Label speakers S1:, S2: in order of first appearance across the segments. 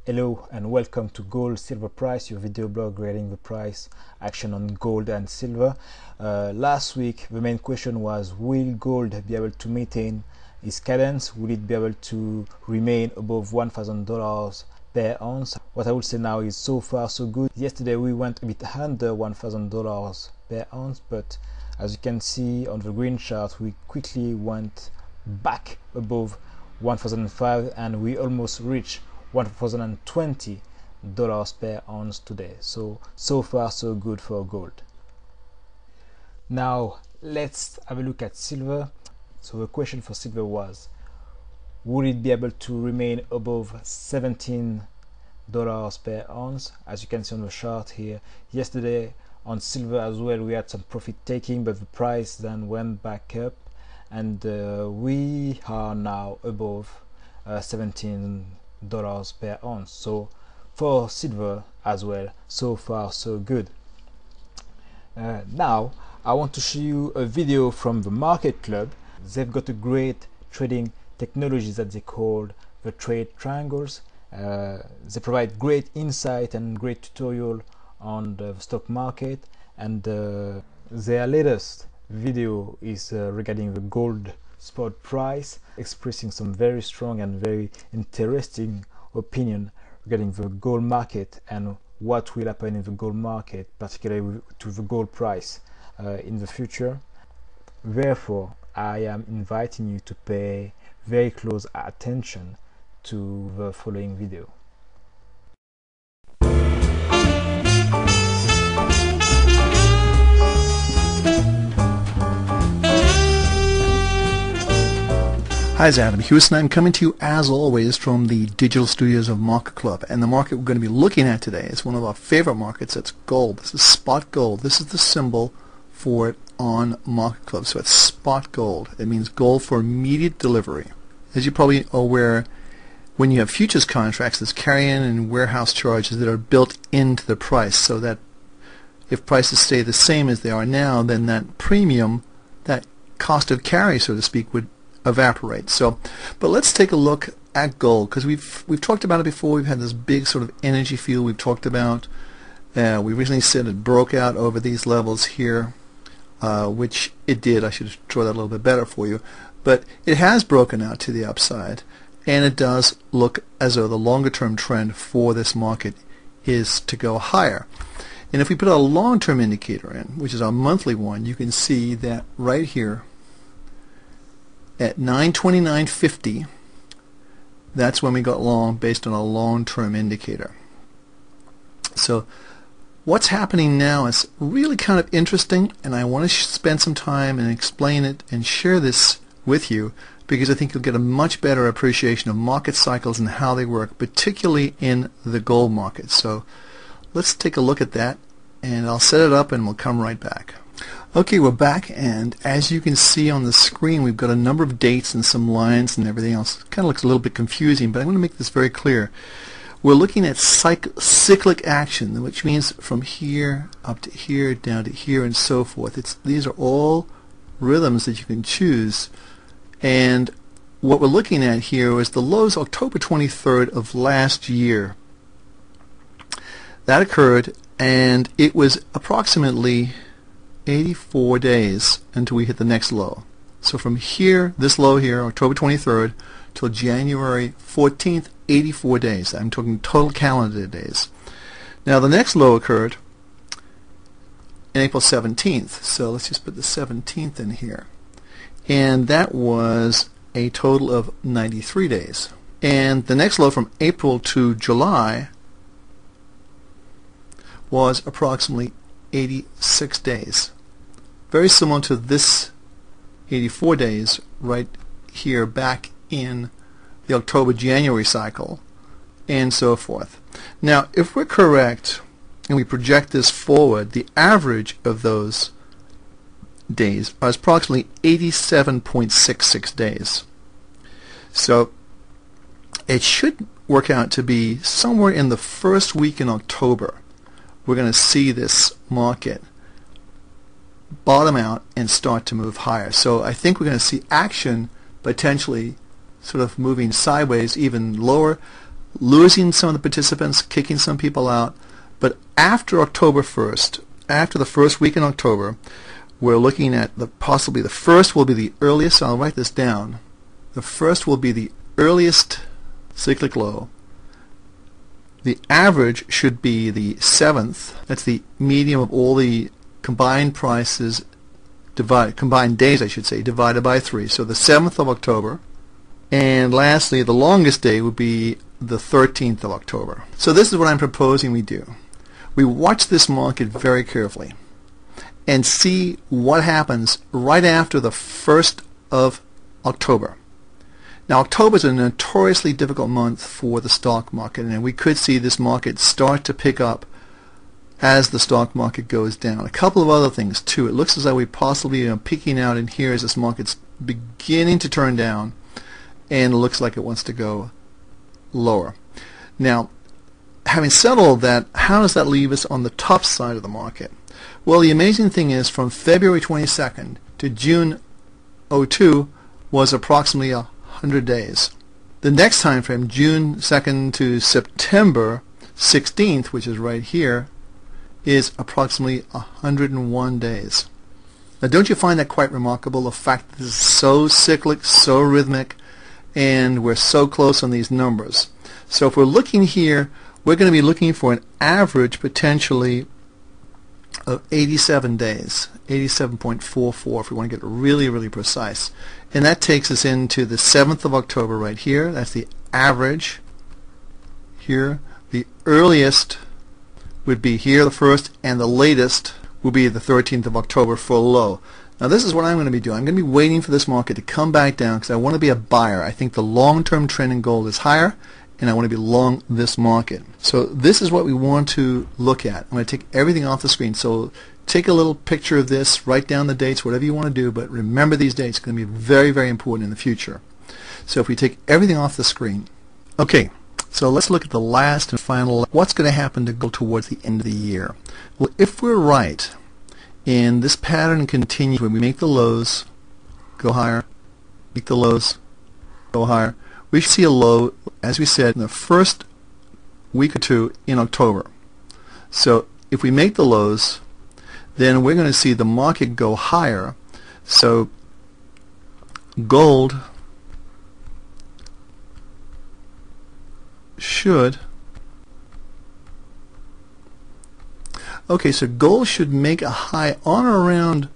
S1: Hello and welcome to Gold Silver Price, your video blog regarding the price action on gold and silver. Last week the main question was, will gold be able to maintain its cadence? Will it be able to remain above $1,000 per ounce? What I will say now is so far so good. Yesterday we went a bit under $1,000 per ounce, but as you can see on the green chart, we quickly went back above 1,005 and we almost reached $1,020 per ounce today. So far so good for gold. Now let's have a look at silver. So the question for silver was, would it be able to remain above $17 per ounce? As you can see on the chart here, yesterday on silver as well we had some profit taking, but the price then went back up and we are now above $17 per ounce. So for silver as well, so far so good. Now I want to show you a video from the Market Club. They've got a great trading technology that they call the trade triangles. They provide great insight and great tutorial on the stock market, and their latest video is regarding the gold spot price, expressing some very strong and very interesting opinion regarding the gold market and what will happen in the gold market, particularly to the gold price in the future. Therefore, I am inviting you to pay very close attention to the following video.
S2: Hi, it's Adam Hewson. I'm coming to you as always from the digital studios of Market Club, and the market we're going to be looking at today is one of our favorite markets. It's gold. This is spot gold. This is the symbol for it on Market Club. So it's spot gold. It means gold for immediate delivery. As you probably are aware, when you have futures contracts, there's carry-in and warehouse charges that are built into the price, so that if prices stay the same as they are now, then that premium, that cost of carry, so to speak, would evaporate. But let's take a look at gold, because we've talked about it before. We've had this big sort of energy field we've talked about. We recently said it broke out over these levels here, which it did. I should draw that a little bit better for you, but it has broken out to the upside, and it does look as though the longer term trend for this market is to go higher. And if we put a long-term indicator in, which is our monthly one, you can see that right here at 929.50, that's when we got long based on a long-term indicator. So what's happening now is really kind of interesting, and I want to spend some time and explain it and share this with you, because I think you'll get a much better appreciation of market cycles and how they work, particularly in the gold market. So let's take a look at that, and I'll set it up and we'll come right back. Okay, we're back, and as you can see on the screen, we've got a number of dates and some lines and everything else. It kind of looks a little bit confusing, but I'm going to make this very clear. We're looking at cyclic action, which means from here up to here, down to here, and so forth. These are all rhythms that you can choose, and what we're looking at here is the lows October 23rd of last year. That occurred, and it was approximately 84 days until we hit the next low. So from here, this low here, October 23rd, till January 14th, 84 days. I'm talking total calendar days. Now the next low occurred on April 17th. So let's just put the 17th in here. And that was a total of 93 days. And the next low from April to July was approximately 86 days. Very similar to this 84 days right here back in the October-January cycle, and so forth. Now, if we're correct and we project this forward, the average of those days is approximately 87.66 days. So it should work out to be somewhere in the first week in October. We're going to see this market bottom out and start to move higher. So I think we're going to see action potentially sort of moving sideways even lower. losing some of the participants, kicking some people out. But after October 1st, after the first week in October, we're looking at possibly the first will be the earliest. I'll write this down. The first will be the earliest cyclic low. The average should be the 7th. That's the median of all the combined prices, combined days I should say, divided by 3. So the 7th of October. And lastly, the longest day would be the 13th of October. So this is what I'm proposing we do. We watch this market very carefully and see what happens right after the 1st of October. Now, October is a notoriously difficult month for the stock market, and we could see this market start to pick up as the stock market goes down. A couple of other things, too. It looks as though we possibly are peaking out in here as this market's beginning to turn down, and it looks like it wants to go lower. Now, having said all that, how does that leave us on the top side of the market? Well, the amazing thing is from February 22nd to June 02 was approximately 100 days. The next time frame, June 2nd to September 16th, which is right here, is approximately 101 days. Now, don't you find that quite remarkable, the fact that this is so cyclic, so rhythmic, and we're so close on these numbers? So if we're looking here, we're going to be looking for an average potentially of 87 days, 87.44 if we want to get really, really precise. And that takes us into the 7th of October right here. That's the average here. The earliest would be here, the 1st, and the latest will be the 13th of October for a low. Now this is what I'm going to be doing. I'm going to be waiting for this market to come back down because I want to be a buyer. I think the long-term trend in gold is higher, and I want to be long this market. So this is what we want to look at. I'm going to take everything off the screen. So take a little picture of this, write down the dates, whatever you want to do, but remember these dates. It's going to be very, very important in the future. So if we take everything off the screen. Okay, so let's look at the last and final. What's going to happen to go towards the end of the year? Well, if we're right, and this pattern continues when we make the lows, go higher, make the lows, go higher, we see a low, as we said, in the first week or two in October. So if we make the lows, then we're going to see the market go higher. So gold should, okay, so gold should make a high on or around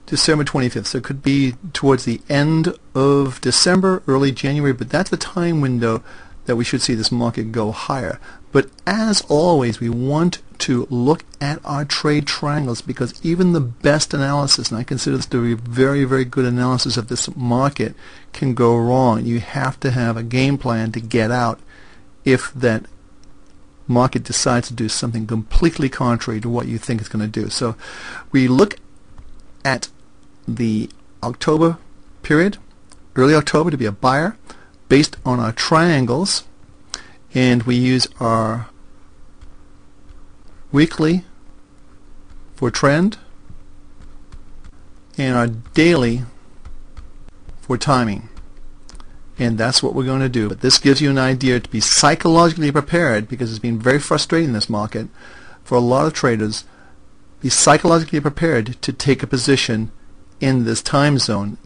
S2: December 25th. So it could be towards the end of December, early January, but that's the time window that we should see this market go higher. But as always, we want to look at our trade triangles, because even the best analysis, and I consider this to be very, very good analysis of this market, can go wrong. You have to have a game plan to get out if that market decides to do something completely contrary to what you think it's going to do. So we look at the October period, early October, to be a buyer based on our triangles, and we use our weekly for trend and our daily for timing. And that's what we're going to do. But this gives you an idea to be psychologically prepared, because it's been very frustrating in this market for a lot of traders. Be psychologically prepared to take a position in this time zone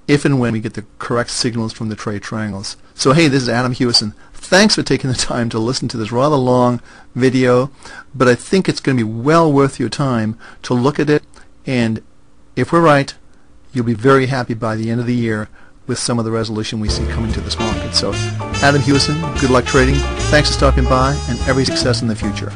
S2: if and when we get the correct signals from the trade triangles. So hey, this is Adam Hewison. Thanks for taking the time to listen to this rather long video, but I think it's going to be well worth your time to look at it, and if we're right, you'll be very happy by the end of the year with some of the resolution we see coming to this market. So Adam Hewison, good luck trading. Thanks for stopping by, and every success in the future.